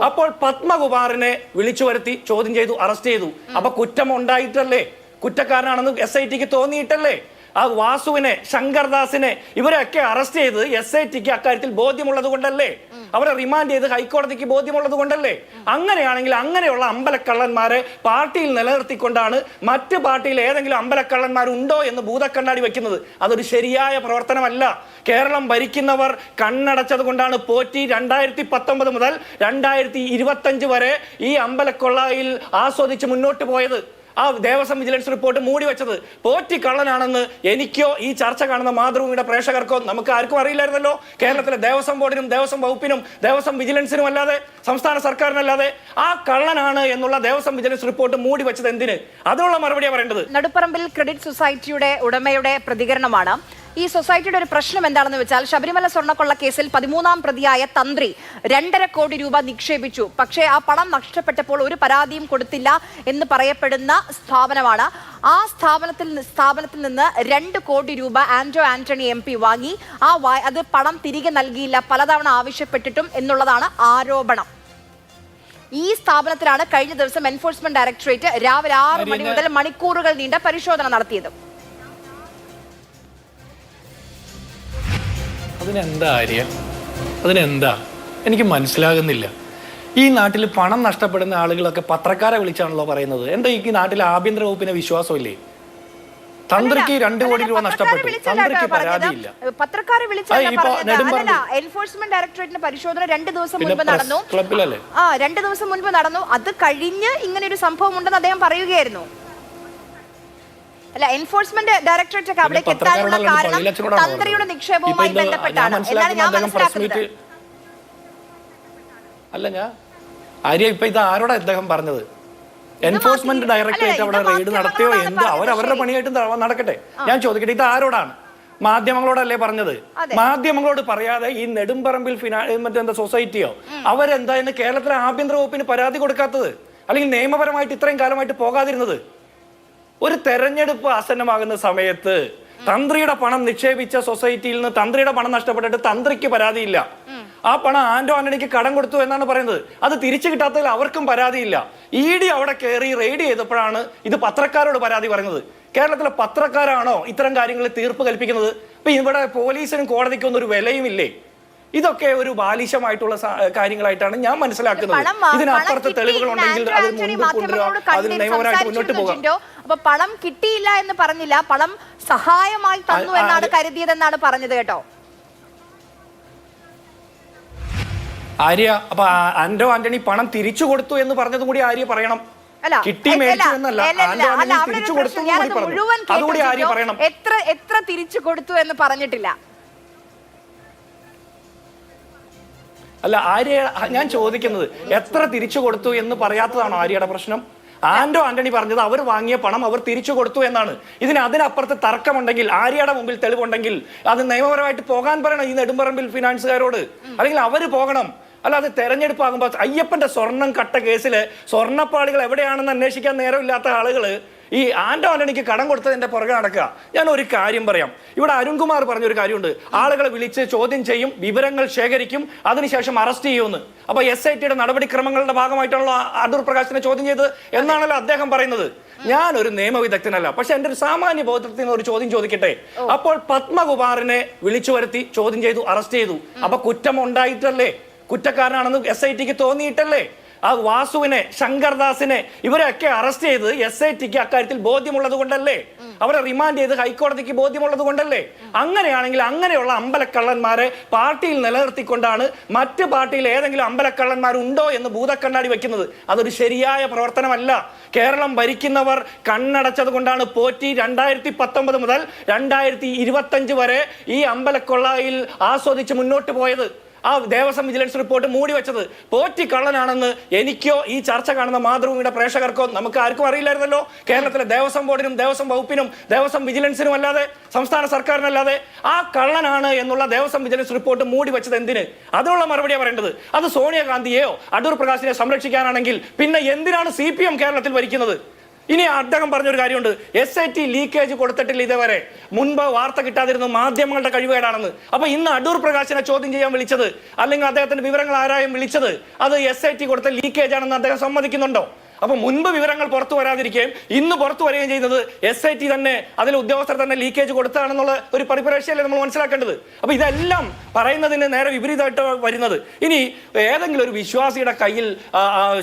അപ്പോൾ പത്മകുമാറിനെ വിളിച്ചു വരുത്തി ചോദ്യം ചെയ്തു, അറസ്റ്റ് ചെയ്തു. അപ്പൊ കുറ്റം ഉണ്ടായിട്ടല്ലേ, കുറ്റക്കാരനാണെന്ന് SITക്ക് തോന്നിയിട്ടല്ലേ ആ വാസുവിനെ, ശങ്കർദാസിനെ ഇവരെയൊക്കെ അറസ്റ്റ് ചെയ്ത് SITക്ക് അക്കാര്യത്തിൽ ബോധ്യമുള്ളത് കൊണ്ടല്ലേ, അവരെ റിമാൻഡ് ചെയ്ത് ഹൈക്കോടതിക്ക് ബോധ്യമുള്ളത് കൊണ്ടല്ലേ? അങ്ങനെയാണെങ്കിൽ അങ്ങനെയുള്ള അമ്പലക്കള്ളന്മാരെ പാർട്ടിയിൽ നിലനിർത്തിക്കൊണ്ടാണ് മറ്റ് പാർട്ടിയിൽ ഏതെങ്കിലും അമ്പലക്കള്ളന്മാരുണ്ടോ എന്ന് ഭൂതക്കണ്ണാടി വെക്കുന്നത്. അതൊരു ശരിയായ പ്രവർത്തനമല്ല. കേരളം ഭരിക്കുന്നവർ കണ്ണടച്ചത് കൊണ്ടാണ് പോറ്റി 2019 മുതൽ 2025 വരെ ഈ അമ്പലക്കൊള്ളയിൽ ആസ്വദിച്ച് മുന്നോട്ട് പോയത്. ആ ദേവസ്വം വിജിലൻസ് റിപ്പോർട്ട് മൂടി വെച്ചത് പോറ്റി കള്ളനാണെന്ന് എനിക്കോ ഈ ചർച്ച കാണുന്ന മാതൃഭൂമിയുടെ പ്രേക്ഷകർക്കോ നമുക്ക് ആർക്കും അറിയില്ലായിരുന്നല്ലോ. കേരളത്തിലെ ദേവസ്വം ബോർഡിനും ദേവസ്വം വകുപ്പിനും ദേവസ്വം വിജിലൻസിനും അല്ലാതെ, സംസ്ഥാന സർക്കാരിനല്ലാതെ ആ കള്ളനാണ് എന്നുള്ള ദേവസ്വം വിജിലൻസ് റിപ്പോർട്ട് മൂടി വെച്ചത് എന്തിന്? അതിനുള്ള മറുപടിയാണ് പറയേണ്ടത്. നടുപ്പറമ്പിൽ ക്രെഡിറ്റ് സൊസൈറ്റിയുടെ ഉടമയുടെ പ്രതികരണമാണ്. ഈ സൊസൈറ്റിയുടെ ഒരു പ്രശ്നം എന്താണെന്ന് വെച്ചാൽ, ശബരിമല സ്വർണ്ണക്കൊള്ള കേസിൽ 13ാം പ്രതിയായ തന്ത്രി 2.5 കോടി രൂപ നിക്ഷേപിച്ചു. പക്ഷേ ആ പണം നഷ്ടപ്പെട്ടപ്പോൾ ഒരു പരാതിയും കൊടുത്തില്ല എന്ന് പറയപ്പെടുന്ന സ്ഥാപനമാണ്. ആ സ്ഥാപനത്തിൽ നിന്ന് 2 കോടി രൂപ ആന്റണി MP വാങ്ങി. അത് പണം തിരികെ നൽകിയില്ല, പലതവണ ആവശ്യപ്പെട്ടിട്ടും എന്നുള്ളതാണ് ആരോപണം. ഈ സ്ഥാപനത്തിലാണ് കഴിഞ്ഞ ദിവസം എൻഫോഴ്സ്മെന്റ് ഡയറക്ടറേറ്റ് രാവിലെ 6 മണി മുതൽ മണിക്കൂറുകൾ നീണ്ട പരിശോധന നടത്തിയത്. അതിനെന്താ എനിക്ക് മനസ്സിലാകുന്നില്ല. ഈ നാട്ടിൽ പണം നഷ്ടപ്പെടുന്ന ആളുകളൊക്കെ പത്രക്കാരെ വിളിച്ചാണല്ലോ പറയുന്നത്. എന്താ ഈ നാട്ടിൽ ആഭ്യന്തര വകുപ്പിനെ വിശ്വാസമില്ലേ? തന്ത്രിക്ക് 2 കോടി രൂപ നഷ്ടപ്പെട്ടു, തന്ത്രിക്ക് പരാതിയില്ല. പത്രക്കാരെ എൻഫോഴ്സ്മെന്റ് ഡയറക്ടറേറ്റിന്റെ പരിശോധന 2 ദിവസം മുൻപ് നടന്നു. ക്ലബിലല്ലേ? 2 ദിവസം മുൻപ് നടന്നു. അത് കഴിഞ്ഞ് ഇങ്ങനെ ഒരു സംഭവം ഉണ്ടെന്ന് അദ്ദേഹം പറയുകയായിരുന്നു. അല്ല, എൻഫോഴ്സ്മെന്റ് ഡയറക്ടറേറ്റ് അവിടേക്ക് എത്താനുള്ള കാരണം തന്ത്രിയുടെ നിക്ഷേപവുമായി ബന്ധപ്പെട്ടാണ് എന്നാണ് ഞാൻ മനസ്സിലാക്കുന്നത്. അല്ല, ഇപ്പൊ ഇത് ആരോടാ അദ്ദേഹം പറഞ്ഞത്? എൻഫോഴ്സ്മെന്റ് ഡയറക്ടറേറ്റ് അവിടെ റെയ്ഡ് നടത്തിയോ എന്തോ, അവരവരുടെ പണിയായിട്ട് നടക്കട്ടെ. ഞാൻ ചോദിക്കട്ടെ, ഇത് ആരോടാണ്? മാധ്യമങ്ങളോടല്ലേ പറഞ്ഞത്? മാധ്യമങ്ങളോട് പറയാതെ ഈ നെടുമ്പറമ്പിൽ മറ്റെന്താ സൊസൈറ്റിയോ അവരെന്താ എന്ന് കേരളത്തിലെ ആഭ്യന്തര വകുപ്പിന് പരാതി കൊടുക്കാത്തത്? അല്ലെങ്കിൽ നിയമപരമായിട്ട് ഇത്രയും കാലമായിട്ട് പോകാതിരുന്നത്? ഒരു തെരഞ്ഞെടുപ്പ് ആസന്നമാകുന്ന സമയത്ത് തന്ത്രിയുടെ പണം നിക്ഷേപിച്ച സൊസൈറ്റിയിൽ നിന്ന് തന്ത്രിയുടെ പണം നഷ്ടപ്പെട്ടിട്ട് തന്ത്രിക്ക് പരാതിയില്ല. ആ പണം ആന്റണിക്ക് കടം കൊടുത്തു എന്നാണ് പറയുന്നത്. അത് തിരിച്ചു കിട്ടാത്തതിൽ അവർക്കും പരാതിയില്ല. ED അവിടെ കയറി റെയ്ഡ് ചെയ്തപ്പോഴാണ് ഇത് പത്രക്കാരോട് പരാതി പറയുന്നത്. കേരളത്തിലെ പത്രക്കാരാണോ ഇത്തരം കാര്യങ്ങളിൽ തീർപ്പ് കൽപ്പിക്കുന്നത്? ഇപ്പൊ ഇവിടെ പോലീസിനും കോടതിക്കൊന്നും ഒരു വിലയുമില്ലേ? ഇതൊക്കെ ഒരു ബാലിശമായിട്ടുള്ള കാര്യങ്ങളായിട്ടാണ് ഞാൻ മനസ്സിലാക്കുന്നത്. ഇതിനപ്പുറത്ത് തെളിവുകൾ ഉണ്ടെങ്കിൽ അത് നിയമപരമായിട്ട് മുന്നോട്ട് പോകാം. അപ്പൊ പണം കിട്ടിയില്ല എന്ന് പറഞ്ഞില്ല, പണം സഹായമായി തന്നു എന്നാണ് കരുതിയതെന്നാണ് പറഞ്ഞത് കേട്ടോ. അപ്പൊ ആന്റണി പണം തിരിച്ചു കൊടുത്തു എന്ന് പറഞ്ഞതും കൂടി ആര്യ പറയണം. കിട്ടി മേടിച്ചു എന്നല്ല, ആന്റണി തിരിച്ചു കൊടുത്തു അതുകൂടി ആര്യ പറയണം. എത്ര തിരിച്ചു കൊടുത്തു എന്ന് പറഞ്ഞിട്ടില്ല. അല്ല, ഞാൻ ചോദിക്കുന്നത് എത്ര തിരിച്ചു കൊടുത്തു എന്ന് പറയാത്തതാണോ ആര്യയുടെ പ്രശ്നം? ആന്റണി പറഞ്ഞത് അവർ വാങ്ങിയ പണം അവർ തിരിച്ചു കൊടുത്തു എന്നാണ്. അതിനപ്പുറത്ത് തർക്കമുണ്ടെങ്കിൽ, ആര്യയുടെ മുമ്പിൽ തെളിവുണ്ടെങ്കിൽ അത് നിയമപരമായിട്ട് പോകാൻ പറയണം ഈ നെടുമ്പറമ്പിൽ ഫിനാൻസുകാരോട്. അല്ലെങ്കിൽ അവര് പോകണം. അല്ലാതെ തെരഞ്ഞെടുപ്പാകുമ്പോൾ അയ്യപ്പന്റെ സ്വർണം കട്ട കേസില് സ്വർണ്ണപ്പാളികൾ എവിടെയാണെന്ന് അന്വേഷിക്കാൻ നേരമില്ലാത്ത ആളുകള് ഈ ആന്റണിക്ക് കടം കൊടുത്തതിന്റെ പുറകെ നടക്കുക. ഞാൻ ഒരു കാര്യം പറയാം. ഇവിടെ അരുൺകുമാർ പറഞ്ഞൊരു കാര്യമുണ്ട്, ആളുകളെ വിളിച്ച് ചോദ്യം ചെയ്യും, വിവരങ്ങൾ ശേഖരിക്കും, അതിനുശേഷം അറസ്റ്റ് ചെയ്യുമെന്ന്. അപ്പൊ SITയുടെ നടപടിക്രമങ്ങളുടെ ഭാഗമായിട്ടുള്ള അടൂർ പ്രകാശിനെ ചോദ്യം ചെയ്ത് എന്നാണല്ലോ അദ്ദേഹം പറയുന്നത്. ഞാനൊരു നിയമവിദഗ്ധനല്ല, പക്ഷെ എന്റെ ഒരു സാമാന്യ ബോധത്തിൽ നിന്ന് ഒരു ചോദ്യം ചോദിക്കട്ടെ. അപ്പോൾ പത്മകുമാറിനെ വിളിച്ചു വരുത്തി ചോദ്യം ചെയ്തു, അറസ്റ്റ് ചെയ്തു. അപ്പൊ കുറ്റം ഉണ്ടായിട്ടല്ലേ, കുറ്റക്കാരനാണെന്ന് SITക്ക് തോന്നിയിട്ടല്ലേ ആ വാസുവിനെ, ശങ്കർദാസിനെ ഇവരെയൊക്കെ അറസ്റ്റ് ചെയ്ത് SITക്ക് അക്കാര്യത്തിൽ ബോധ്യമുള്ളത് കൊണ്ടല്ലേ, അവരെ റിമാൻഡ് ചെയ്ത് ഹൈക്കോടതിക്ക് ബോധ്യമുള്ളത് കൊണ്ടല്ലേ? അങ്ങനെയാണെങ്കിൽ അങ്ങനെയുള്ള അമ്പലക്കള്ളന്മാരെ പാർട്ടിയിൽ നിലനിർത്തിക്കൊണ്ടാണ് മറ്റ് പാർട്ടിയിൽ ഏതെങ്കിലും അമ്പലക്കള്ളന്മാരുണ്ടോ എന്ന് ഭൂതക്കണ്ണാടി വെക്കുന്നത്. അതൊരു ശരിയായ പ്രവർത്തനമല്ല. കേരളം ഭരിക്കുന്നവർ കണ്ണടച്ചത് കൊണ്ടാണ് പോറ്റി 2019 മുതൽ 2025 വരെ ഈ അമ്പലക്കൊള്ളയിൽ ആസ്വദിച്ച് മുന്നോട്ട് പോയത്. ആ ദേവസ്വം വിജിലൻസ് റിപ്പോർട്ട് മൂടി വെച്ചത്. പോറ്റി കള്ളനാണെന്ന് എനിക്കോ ഈ ചർച്ച കാണുന്ന മാതൃഭൂമിയുടെ പ്രേക്ഷകർക്കോ നമുക്ക് ആർക്കും അറിയില്ലായിരുന്നല്ലോ. കേരളത്തിലെ ദേവസ്വം ബോർഡിനും ദേവസ്വം വകുപ്പിനും ദേവസ്വം വിജിലൻസിനും അല്ലാതെ, സംസ്ഥാന സർക്കാരിനല്ലാതെ ആ കള്ളനാണ് എന്നുള്ള ദേവസ്വം വിജിലൻസ് റിപ്പോർട്ട് മൂടി വെച്ചത് എന്തിന്? അതിനുള്ള മറുപടിയാണ് പറയേണ്ടത്. അത് സോണിയാഗാന്ധിയെയോ അടൂർ പ്രകാശിനെ സംരക്ഷിക്കാനാണെങ്കിൽ പിന്നെ എന്തിനാണ് CPM കേരളത്തിൽ ഭരിക്കുന്നത്? ഇനി അദ്ദേഹം പറഞ്ഞൊരു കാര്യമുണ്ട്, SIT ലീക്കേജ് കൊടുത്തിട്ടില്ല ഇതുവരെ. മുൻപ് വാർത്ത കിട്ടാതിരുന്നത് മാധ്യമങ്ങളുടെ കഴിവുകേടാണെന്ന്. അപ്പൊ ഇന്ന് അടൂർ പ്രകാശിനെ ചോദ്യം ചെയ്യാൻ വിളിച്ചത്, അല്ലെങ്കിൽ അദ്ദേഹത്തിന്റെ വിവരങ്ങൾ ആരായും വിളിച്ചത്, അത് SIT കൊടുത്ത ലീക്കേജ് ആണെന്ന് അദ്ദേഹം സമ്മതിക്കുന്നുണ്ടോ? അപ്പൊ മുൻപ് വിവരങ്ങൾ പുറത്തു വരാതിരിക്കുകയും ഇന്ന് പുറത്തു വരികയും ചെയ്യുന്നത് SIT തന്നെ, അതിലെ ഉദ്യോഗസ്ഥർ തന്നെ ലീക്കേജ് കൊടുത്താണെന്നുള്ള ഒരു പരിപ്രേക്ഷ്യല്ലേ നമ്മൾ മനസ്സിലാക്കേണ്ടത്. അപ്പൊ ഇതെല്ലാം പറയുന്നതിന് നേരെ വിപരീതമായിട്ട് വരുന്നത്. ഇനി ഏതെങ്കിലും ഒരു വിശ്വാസിയുടെ കയ്യിൽ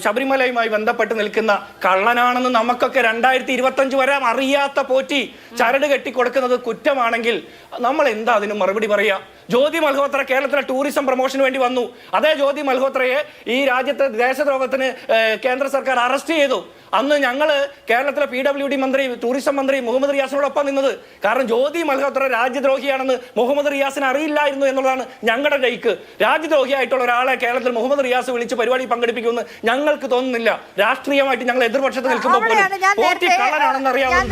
ശബരിമലയുമായി ബന്ധപ്പെട്ട് നിൽക്കുന്ന കള്ളനാണെന്ന് നമുക്കൊക്കെ 2025 വരെ അറിയാത്ത പോറ്റി ചരട് കെട്ടി കൊടുക്കുന്നത് കുറ്റമാണെങ്കിൽ നമ്മൾ എന്താ അതിന് മറുപടി പറയാ? ജ്യോതി മൽഹോത്ര കേരളത്തിലെ ടൂറിസം പ്രൊമോഷന് വേണ്ടി വന്നു. അതേ ജ്യോതി മൽഹോത്രയെ ഈ രാജ്യത്തെ ദേശദ്രോഹത്തിന് കേന്ദ്ര സർക്കാർ അറസ്റ്റ് ചെയ്തു. അന്ന് ഞങ്ങള് കേരളത്തിലെ PWD മന്ത്രി, ടൂറിസം മന്ത്രി മുഹമ്മദ് റിയാസിനോടൊപ്പം നിന്നത്. കാരണം ജ്യോതി മൽഹോത്ര രാജ്യദ്രോഹിയാണെന്ന് മുഹമ്മദ് റിയാസിന് അറിയില്ലായിരുന്നു എന്നുള്ളതാണ് ഞങ്ങളുടെ ജയിക്ക്. രാജ്യദ്രോഹിയായിട്ടുള്ള ഒരാളെ കേരളത്തിൽ മുഹമ്മദ് റിയാസ് വിളിച്ച് പരിപാടി പങ്കെടുപ്പിക്കുമെന്ന് ഞങ്ങൾക്ക് തോന്നുന്നില്ല. രാഷ്ട്രീയമായിട്ട് ഞങ്ങൾ എതിർപക്ഷത്ത് നിൽക്കുമ്പോൾ പോറ്റി കള്ളനാണെന്ന് അറിയാവുന്ന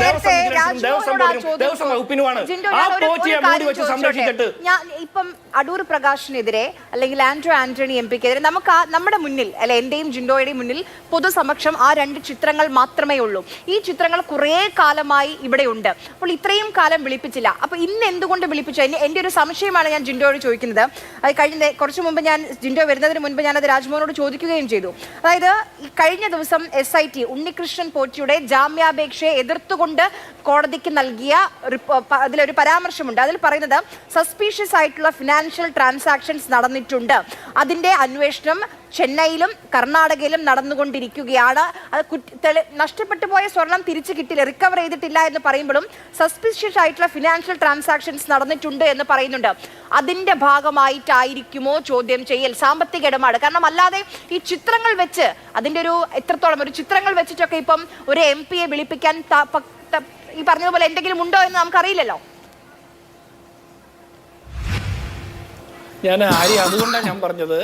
ദേവസ്വം വകുപ്പിനുമാണ്. ആ പോറ്റിയെ മൂടി വെച്ച് സംരക്ഷിച്ചിട്ട് ഇപ്പം അടൂർ പ്രകാശിനെതിരെ അല്ലെങ്കിൽ ആന്റണി MP-ക്കെതിരെ നമുക്ക് നമ്മുടെ മുന്നിൽ, അല്ലെ എന്റെയും ജിൻഡോയുടെയും മുന്നിൽ പൊതുസമക്ഷം ആ 2 ചിത്രങ്ങൾ മാത്രമേ ഉള്ളൂ. ഈ ചിത്രങ്ങൾ കുറേ കാലമായി ഇവിടെ ഉണ്ട്. അപ്പോൾ ഇത്രയും കാലം വിളിപ്പിച്ചില്ല. അപ്പൊ ഇന്ന് എന്തുകൊണ്ട് വിളിപ്പിച്ചു? എന്റെ ഒരു സംശയമാണ് ഞാൻ ജിൻഡോയോട് ചോദിക്കുന്നത്. അത് കുറച്ചു മുമ്പ് ഞാൻ ജിൻഡോ വരുന്നതിന് മുൻപ് ഞാനത് രാജ്മോഹനോട് ചോദിക്കുകയും ചെയ്തു. അതായത് ഈ കഴിഞ്ഞ ദിവസം SIT ഉണ്ണികൃഷ്ണൻ പോറ്റിയുടെ ജാമ്യാപേക്ഷയെ എതിർത്തുകൊണ്ട് കോടതിക്ക് നൽകിയ അതിലൊരു പരാമർശമുണ്ട്. അതിൽ പറയുന്നത് സസ്പീഷ്യസ് ആയിട്ടുള്ള ഫിനാൻഷ്യൽ ട്രാൻസാക്ഷൻസ് നടന്നിട്ടുണ്ട്, അതിന്റെ അന്വേഷണം ചെന്നൈയിലും കർണാടകയിലും നടന്നുകൊണ്ടിരിക്കുകയാണ്. അത് നഷ്ടപ്പെട്ടു പോയ സ്വർണം തിരിച്ചു കിട്ടില്ല, റിക്കവർ ചെയ്തിട്ടില്ല എന്ന് പറയുമ്പോഴും സസ്പീഷ്യസ് ആയിട്ടുള്ള ഫിനാൻഷ്യൽ ട്രാൻസാക്ഷൻസ് നടന്നിട്ടുണ്ട് എന്ന് പറയുന്നുണ്ട്. അതിന്റെ ഭാഗമായിട്ടായിരിക്കുമോ ചോദ്യം ചെയ്യൽ, സാമ്പത്തിക ഇടപാട്? കാരണം അല്ലാതെ ഈ ചിത്രങ്ങൾ വെച്ച് അതിന്റെ ഒരു എത്രത്തോളം ഒരു ചിത്രങ്ങൾ വെച്ചിട്ടൊക്കെ ഇപ്പം ഒരു MP-യെ വിളിപ്പിക്കാൻ ഈ പറഞ്ഞതുപോലെ എന്തെങ്കിലും ഉണ്ടോ എന്ന് നമുക്കറിയില്ലല്ലോ. അതുകൊണ്ടാണ് ഞാൻ പറഞ്ഞത്,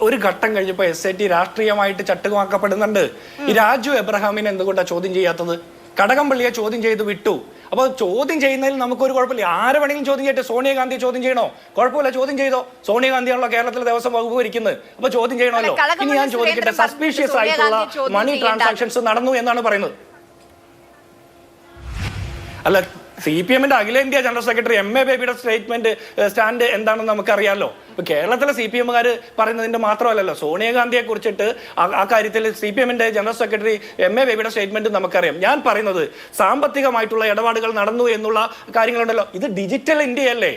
ഒരു ഘട്ടം കഴിഞ്ഞപ്പോൾ SIT രാഷ്ട്രീയമായിട്ട് ചട്ടുകമാക്കപ്പെടുന്നുണ്ട്. ഈ രാജു എബ്രഹാമിനെ എന്തുകൊണ്ടാണ് ചോദ്യം ചെയ്യാത്തത്? കടകംപള്ളിയെ ചോദ്യം ചെയ്ത് വിട്ടു. അപ്പൊ ചോദ്യം ചെയ്യുന്നതിൽ നമുക്കൊരു കുഴപ്പമില്ല. ആരെ വേണമെങ്കിലും ചോദ്യം ചെയ്യട്ടെ. സോണിയാഗാന്ധിയെ ചോദ്യം ചെയ്യണോ? കുഴപ്പമില്ല, ചോദ്യം ചെയ്തോ. സോണിയാഗാന്ധിയാണല്ലോ കേരളത്തിലെ ദേവസ്വം വകുപ്പ് ഭരിക്കുന്നത്. അപ്പൊ ചോദ്യം ചെയ്യണമല്ലോ. ഇനി ഞാൻ ചോദിക്കട്ടെ, സസ്പീഷ്യസ് ആയിട്ടുള്ള മണി ട്രാൻസാക്ഷൻസ് നടന്നു എന്നാണ് പറയുന്നത്. അല്ല, CPM-ന്റെ അഖിലേന്ത്യാ ജനറൽ സെക്രട്ടറി MA ബേബിയുടെ സ്റ്റാൻഡ് എന്താണെന്ന് നമുക്കറിയാമല്ലോ. ഇപ്പൊ കേരളത്തിലെ CPM-കാർ പറയുന്നതിന്റെ മാത്രമല്ലല്ലോ, സോണിയാഗാന്ധിയെ കുറിച്ചിട്ട് ആ കാര്യത്തിൽ CPM-ന്റെ ജനറൽ സെക്രട്ടറി MA ബേബിയുടെ സ്റ്റേറ്റ്മെന്റ് നമുക്കറിയാം. ഞാൻ പറയുന്നത് സാമ്പത്തികമായിട്ടുള്ള ഇടപാടുകൾ നടന്നു എന്നുള്ള കാര്യങ്ങളുണ്ടല്ലോ. ഇത് ഡിജിറ്റൽ ഇന്ത്യയല്ലേ?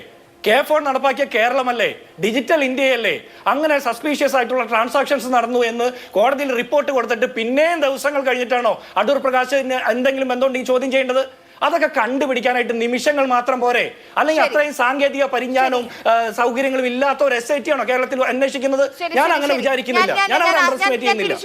K4 നടപ്പാക്കിയ കേരളമല്ലേ? ഡിജിറ്റൽ ഇന്ത്യയല്ലേ? അങ്ങനെ സസ്പീഷ്യസ് ആയിട്ടുള്ള ട്രാൻസാക്ഷൻസ് നടന്നു എന്ന് കോടതിയിൽ റിപ്പോർട്ട് കൊടുത്തിട്ട് പിന്നെയും ദിവസങ്ങൾ കഴിഞ്ഞിട്ടാണോ അടൂർ പ്രകാശിന് എന്തെങ്കിലും ബന്ധമുണ്ട് ഈ ചോദ്യം ചെയ്യേണ്ടത്? അതൊക്കെ കണ്ടുപിടിക്കാനായിട്ട് നിമിഷങ്ങൾ മാത്രം പോരെ? അല്ലെങ്കിൽ അത്രയും സാങ്കേതിക പരിജ്ഞാനവും സൗകര്യങ്ങളും ഇല്ലാത്ത ഒരു SIT ആണോ കേരളത്തിൽ അന്വേഷിക്കുന്നത്? ഞാൻ അങ്ങനെ വിചാരിക്കുന്നില്ല. ഞാൻ അവിടെ അണ്ടർസ്റ്റിമേറ്റ് ചെയ്യുന്നില്ല.